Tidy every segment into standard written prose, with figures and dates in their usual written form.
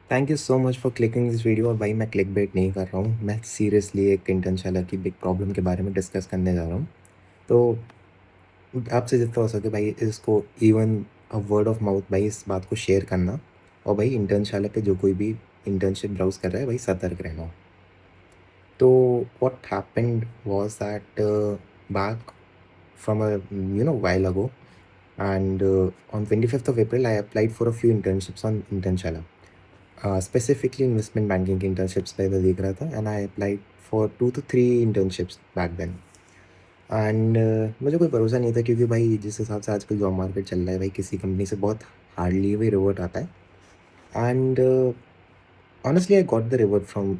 Thank you so much for clicking this video. और भाई मैं क्लिक बेट नहीं कर रहा हूँ, मैं सीरियसली एक इंटर्नशाला की बिग प्रॉब्लम के बारे में डिस्कस करने जा रहा हूँ। तो आपसे जितना हो सके भाई इसको even a word of mouth भाई इस बात को शेयर करना। और भाई इंटर्नशाला पे जो कोई भी इंटर्नशिप ब्राउज कर रहा है भाई सतर्क रहना। तो what happened was that back from a while ago, and on 25th of April I applied for a few internships on Internshala. Specifically investment banking internships पे मैं देख रहा था, and I applied for 2 to 3 internships back then. And मुझे कोई भरोसा नहीं था क्योंकि भाई जिस हिसाब से आजकल जॉब मार्केट चल रहा है भाई किसी कंपनी से बहुत हार्डली भी रिवर्ट आता है। And honestly I got the revert from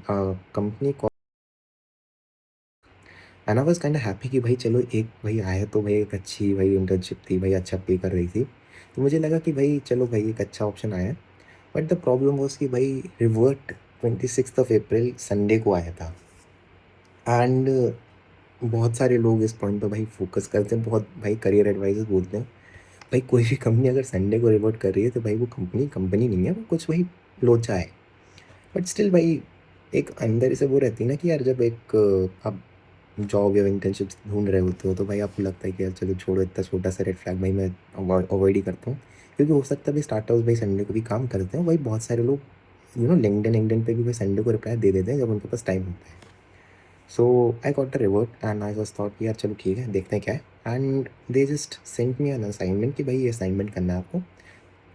company and I was kind happy कि भाई चलो एक भाई आया तो भाई एक अच्छी भाई इंटर्नशिप थी भाई, अच्छा पे कर रही थी। तो मुझे लगा कि भाई चलो भाई एक अच्छा ऑप्शन आया। बट द प्रॉब्लम वाज कि भाई रिवर्ट 26 अप्रैल संडे को आया था। एंड बहुत सारे लोग इस पॉइंट पे भाई फोकस करते हैं, बहुत भाई करियर एडवाइजर्स बोलते हैं भाई कोई भी कंपनी अगर संडे को रिवर्ट कर रही है तो भाई वो कंपनी कंपनी नहीं है, वो कुछ भाई लोचा है। बट स्टिल भाई एक अंदर से वो रहती है ना कि यार जब एक आप जॉब या इंटर्नशिप ढूंढ रहे होते हो तो भाई आपको लगता है कि यार चलो छोड़ो इतना छोटा सा रेड फ्लैग भाई मैं अवॉइड ही करता हूँ। क्योंकि हो सकता है भाई स्टार्टअप्स भाई संडे को भी काम करते हैं, भाई बहुत सारे लोग लिंक्डइन पे भी भाई संडे को रिप्लाई दे देते हैं जब उनके पास टाइम होता है। So I got the revert and I just thought कि यार चलो ठीक है देखते हैं क्या है। And they just sent me an assignment कि भाई ये असाइनमेंट करना है आपको,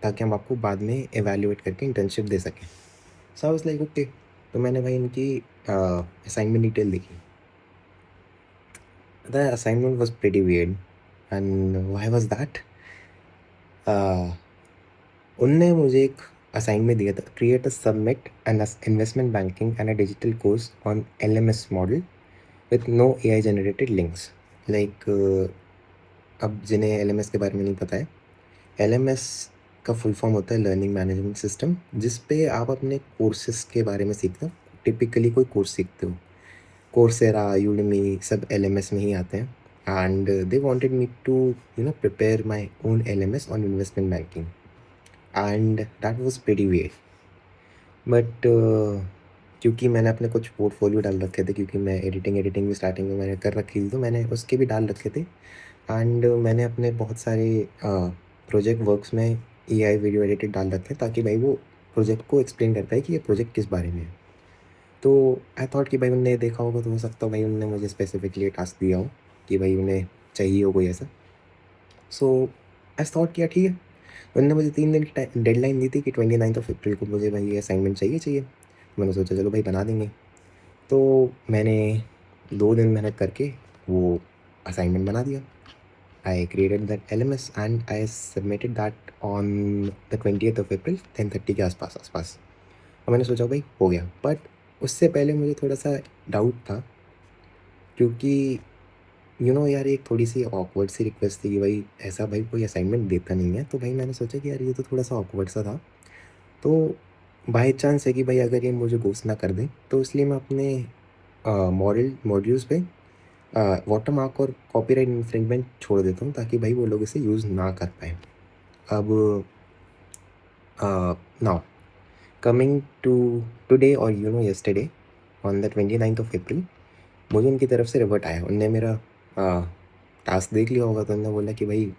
ताकि हम आपको बाद में एवेल्युएट करके इंटर्नशिप दे सकें। So I was like okay. तो मैंने भाई इनकी असाइनमेंट डिटेल देखी। The assignment was pretty weird. And why was that? उनने मुझे एक असाइनमेंट दिया था, create a submit an investment banking and a digital course on LMS model with no AI generated links. Like अब जिन्हें LMS के बारे में नहीं पता है, LMS का फुल फॉर्म होता है लर्निंग मैनेजमेंट सिस्टम, जिस पे आप अपने कोर्सेज के बारे में सीखते हो। टिपिकली कोई कोर्स सीखते हो, कोर्सेरा, यूडेमी सब LMS में ही आते हैं। And they wanted me to prepare my own LMS on investment banking, and that was pretty weird. But क्योंकि मैंने अपने कुछ पोर्टफोलियो डाल रखे थे, क्योंकि मैं एडिटिंग एडिटिंग भी स्टार्टिंग में मैंने कर रखी थी, तो मैंने उसके भी डाल रखे थे। एंड मैंने अपने बहुत सारे प्रोजेक्ट वर्क्स में AI वीडियो एडिटेड डाल रखे हैं, ताकि भाई वो प्रोजेक्ट को एक्सप्लेन करता है कि ये प्रोजेक्ट किस बारे में है। तो आई थॉट कि भाई उनने देखा होगा, तो हो सकता है भाई उन्होंने मुझे स्पेसिफिकली टास्क दिया हो कि भाई उन्हें चाहिए हो कोई ऐसा। सो आई थॉट किया ठीक है। उन्होंने मुझे 3 दिन की डेडलाइन दी थी कि 29 अप्रैल को मुझे भाई ये असाइनमेंट चाहिए चाहिए। मैंने सोचा चलो भाई बना देंगे। तो मैंने 2 दिन मेहनत करके वो असाइनमेंट बना दिया। I created that LMS and I submitted that on the 20th of April 10:30 के आसपास। और मैंने सोचा भाई हो गया। बट उससे पहले मुझे थोड़ा सा डाउट था, क्योंकि यार एक थोड़ी सी ऑकवर्ड सी रिक्वेस्ट थी कि भाई ऐसा भाई कोई असाइनमेंट देता नहीं है। तो भाई मैंने सोचा कि यार ये तो थोड़ा सा ऑकवर्ड सा था। तो बाई चांस है कि भाई अगर ये मुझे घोस्ट ना कर दें, तो इसलिए मैं अपने मॉड्यूल्स पे वाटरमार्क और कॉपीराइट इन्फ्रिंजमेंट छोड़ देता हूँ, ताकि भाई वो लोग इसे यूज़ ना कर पाएँ। अब नाउ कमिंग टू टुडे और yesterday on the 29th of April, मुझे उनकी तरफ से रिवर्ट आया। उनने मेरा टास्क देख लिया होगा, तो उन्होंने बोला कि भाई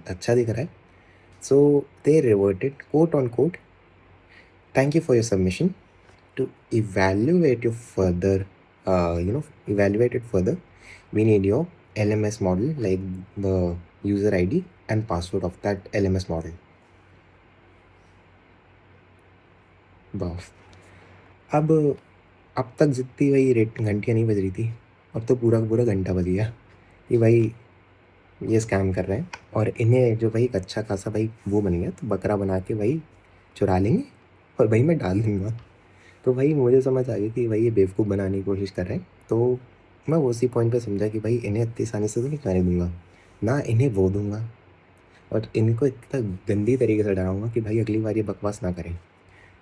अच्छा दिख रहा है। So they reverted quote on quote, thank you for your submission, to evaluate you further, evaluate it further, we need your LMS model, like the user ID and password of that LMS model. बस अब अब तक जितनी भाई rate घंटियाँ नहीं बज रही थी, अब तो पूरा का पूरा घंटा बज गया कि भाई ये स्कैम कर रहे हैं। और इन्हें जो भाई एक अच्छा खासा भाई वो बन गया, तो बकरा बना के भाई चुरा लेंगे और भाई मैं डाल दूँगा। तो भाई मुझे समझ आ गई कि भाई ये बेवकूफ़ बनाने की कोशिश कर रहे हैं। तो मैं वो उसी पॉइंट पे समझा कि भाई इन्हें इतनी आसानी से तो नहीं करने दूँगा, ना इन्हें वो दूँगा, और इनको इतना गंदी तरीके से डराऊँगा कि भाई अगली बार ये बकवास ना करें।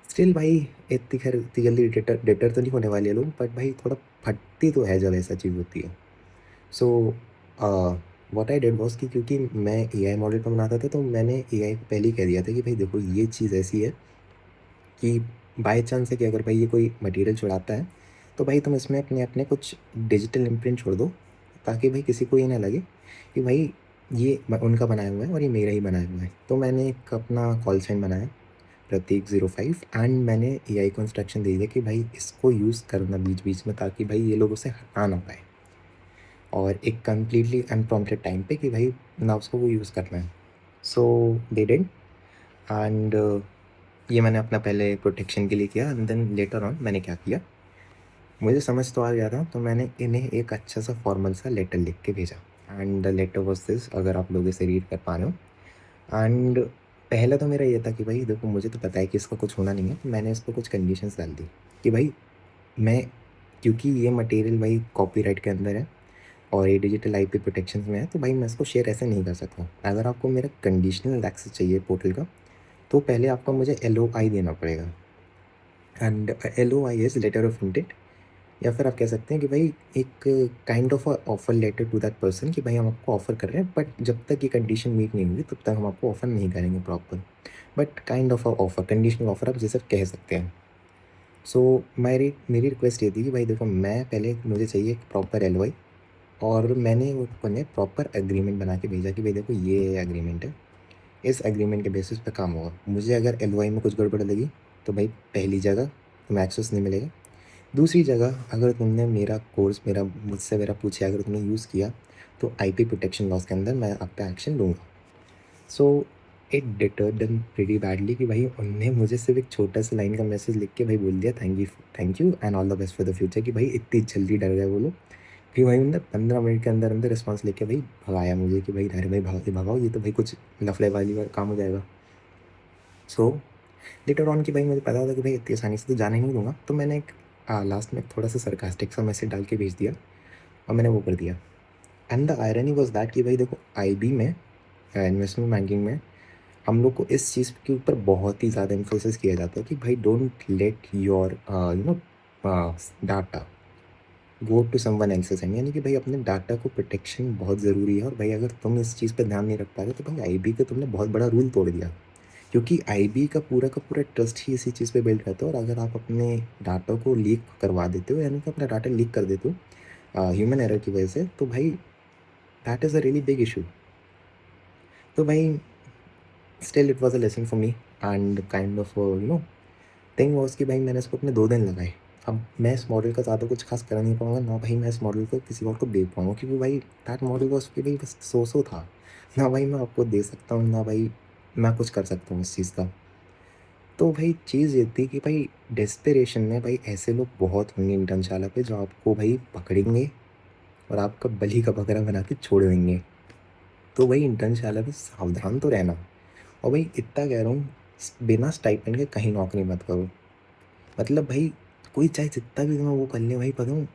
स्टिल भाई इतनी खैर इतनी जल्दी डिटर डिटर तो नहीं होने वाले लोग, बट भाई थोड़ा फटती तो है जब ऐसा चीज़ होती है। So what I did was कि क्योंकि मैं AI मॉडल पे बनाता था, तो मैंने AI को पहले ही कह दिया था कि भाई देखो ये चीज़ ऐसी है कि बाय चांस है कि अगर भाई ये कोई मटेरियल छुड़ाता है तो भाई तुम इसमें अपने अपने कुछ डिजिटल इम्प्रिंट छोड़ दो, ताकि भाई किसी को ये ना लगे कि भाई ये उनका बनाया हुआ है और ये मेरा ही बनाया हुआ है। तो मैंने एक अपना कॉल साइन बनाया, प्रतीक 05, एंड मैंने एआई को इंस्ट्रक्शन दे दिया कि भाई इसको यूज़ करना बीच बीच में, ताकि भाई ये लोग उसे हटा ना पाए, और एक कम्प्लीटली अनप्रॉम्प्टेड टाइम पे कि भाई ना उसको वो यूज़ करना है। सो दे डिड, एंड ये मैंने अपना पहले प्रोटेक्शन के लिए किया, एंड देन लेटर ऑन मैंने क्या किया, मुझे समझ तो आ गया था, तो मैंने इन्हें एक अच्छा सा फॉर्मल सा लेटर लिख के भेजा। And the letter was this, अगर आप लोग इसे रीड कर पा रहे हो। एंड पहला तो मेरा ये था कि भाई देखो, मुझे तो पता है कि इसका कुछ होना नहीं है। मैंने इस पर कुछ कंडीशंस डाल दी कि भाई मैं, क्योंकि ये मटेरियल भाई कॉपीराइट के अंदर है और ये डिजिटल आईपी प्रोटेक्शन में है, तो भाई मैं इसको शेयर ऐसे नहीं कर सकता। अगर आपको मेरा कंडीशनल एक्सेस चाहिए पोर्टल का, तो पहले आपको मुझे LOI देना पड़ेगा। And LOI is letter of intent, या फिर आप कह सकते हैं कि भाई एक kind of offer letter to that person, कि भाई हम आपको ऑफ़र कर रहे हैं, बट जब तक ये कंडीशन मीट नहीं होगी तब तक हम आपको ऑफ़र नहीं करेंगे proper. But kind of offer, conditional offer आप जैसे कह सकते हैं। सो मेरी रिक्वेस्ट ये थी कि भाई देखो, मैं पहले मुझे चाहिए एक प्रॉपर LOI, और मैंने उन्हें प्रॉपर एग्रीमेंट बना के भेजा कि भाई देखो ये एग्रीमेंट है, इस एग्रीमेंट के बेसिस पे काम होगा। मुझे अगर LOI में कुछ गड़बड़ लगी तो भाई पहली जगह तुम्हें एक्सेस नहीं मिलेगा। दूसरी जगह, अगर तुमने मेरा कोर्स मुझसे मेरा पूछे अगर तुमने यूज़ किया, तो आईपी प्रोटेक्शन लॉस के अंदर मैं आप पे एक्शन लूँगा। So it deterred them pretty badly कि भाई उन्होंने मुझे सिर्फ एक छोटा सा लाइन का मैसेज लिख के भाई बोल दिया, thank you and all the best for the future. कि भाई इतनी जल्दी डर गए वो लोग कि भाई उन्होंने 15 मिनट के अंदर अंदर रिस्पॉन्स लेके भाई भगाया मुझे कि भाई अरे भाई भगाओ, ये तो भाई कुछ लफड़े वाली काम हो जाएगा। सो लेटर ऑन कि भाई मुझे पता था कि भाई इतनी आसानी से तो जाने नहीं दूंगा, तो मैंने एक लास्ट में थोड़ा सा सरकास्टिक सा मैसेज डाल के भेज दिया, और मैंने वो कर दिया। And the irony was that कि भाई देखो, IB में, इन्वेस्टमेंट बैंकिंग में, हम लोग को इस चीज़ के ऊपर बहुत ही ज़्यादा इन्फोसिस किया जाता है कि भाई don't let your data go to someone else's hand, यानी कि भाई अपने डाटा को प्रोटेक्शन बहुत ज़रूरी है। और भाई अगर तुम इस चीज़ पे ध्यान नहीं रख पा रहे तो भाई IB का तुमने बहुत बड़ा रूल तोड़ दिया, क्योंकि IB का पूरा ट्रस्ट ही इसी चीज़ पे बिल्ड रहता है। और अगर आप अपने डाटा को लीक करवा देते हो, यानी कि अपना डाटा लीक कर देते हो ह्यूमन एरर की वजह से, तो भाई that is a really big issue. तो भाई still it was a lesson for me, and kind of thing was कि भाई मैंने इसको अपने 2 दिन लगाए। अब मैं इस मॉडल का ज़्यादा कुछ खास कर नहीं पाऊँगा ना भाई, मैं इस मॉडल को किसी और को दे पाऊँगा, क्योंकि भाई दैट मॉडल वॉज कि भाई बस सो था। ना भाई मैं आपको दे सकता हूँ, ना भाई मैं कुछ कर सकता हूँ इस चीज़ का। तो भाई चीज़ ये थी कि भाई डेस्परेशन में भाई ऐसे लोग बहुत होंगे इंटर्नशाला पे, जो आपको भाई पकड़ेंगे और आपका बलि का बकरा बना के छोड़ देंगे। तो भाई इंटर्नशाला में सावधान तो रहना। और भाई इतना कह रहा हूँ, बिना स्टाइपेंड के कहीं नौकरी मत करो। मतलब भाई कोई चाहे जितना भी तुम्हें वो कर ले, भाई पता हूँ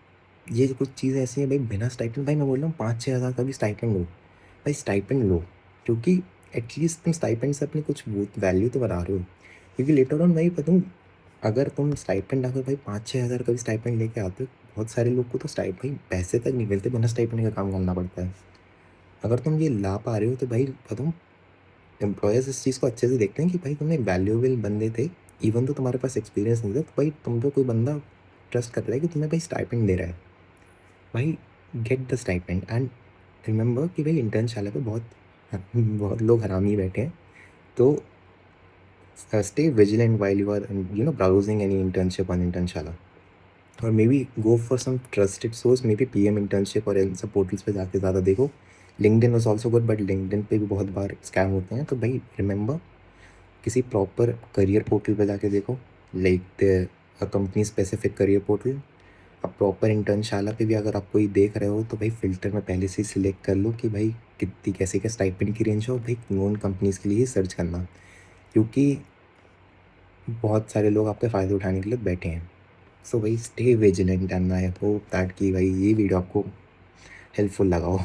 ये जो कुछ चीज़ें ऐसी हैं भाई, बिना स्टाइपेंड, भाई मैं बोल रहा हूँ 5-6 हज़ार का भी स्टाइपेंड लो, भाई स्टाइपेंड लो, क्योंकि एटलीस्ट तुम स्टाइपेंड से अपनी कुछ वो वैल्यू तो बढ़ा रहे हो। क्योंकि लेटर ऑन भाई पता हूँ, अगर तुम स्टाइपेंड अगर भाई 5-6 हज़ार का भी स्टाइपेंड लेके आते हो, बहुत सारे लोग को तो भाई पैसे तक नहीं मिलते, बिना स्टाइपेंड का काम करना पड़ता है। अगर तुम ये ला पा रहे हो तो भाई पता हूँ एम्प्लॉयर्स इस चीज़ को अच्छे से देखते हैं कि भाई तुम एक वैल्यूएबल बंदे थे, इवन तो तुम्हारे पास एक्सपीरियंस नहीं था, तो भाई तुम पे कोई बंदा ट्रस्ट कर रहा है कि तुम्हें भाई स्टाइपेंड दे रहा है। भाई get the stipend, and remember कि भाई इंटर्नशाला पे बहुत बहुत लोग हरामी बैठे हैं। तो stay vigilant while you are browsing any internship on Internshala, और maybe go for some trusted source, maybe PM internship और इन सब पोर्टल्स पे जाके ज़्यादा देखो। LinkedIn was also good, but LinkedIn पे भी बहुत बार स्कैम होते हैं। तो भाई रिमेंबर, किसी प्रॉपर करियर पोर्टल पे जाके देखो, like company specific career portal. अब प्रॉपर इंटर्नशाला पे भी अगर आप कोई देख रहे हो, तो भाई फ़िल्टर में पहले से ही सिलेक्ट कर लो कि भाई कितनी कैसे क्या स्टाइपेंड की रेंज हो, भाई नोन कंपनीज़ के लिए ही सर्च करना, क्योंकि बहुत सारे लोग आपके फ़ायदे उठाने के लिए बैठे हैं। सो भाई stay vigilant, and I hope that कि भाई ये वीडियो आपको हेल्पफुल लगा हो।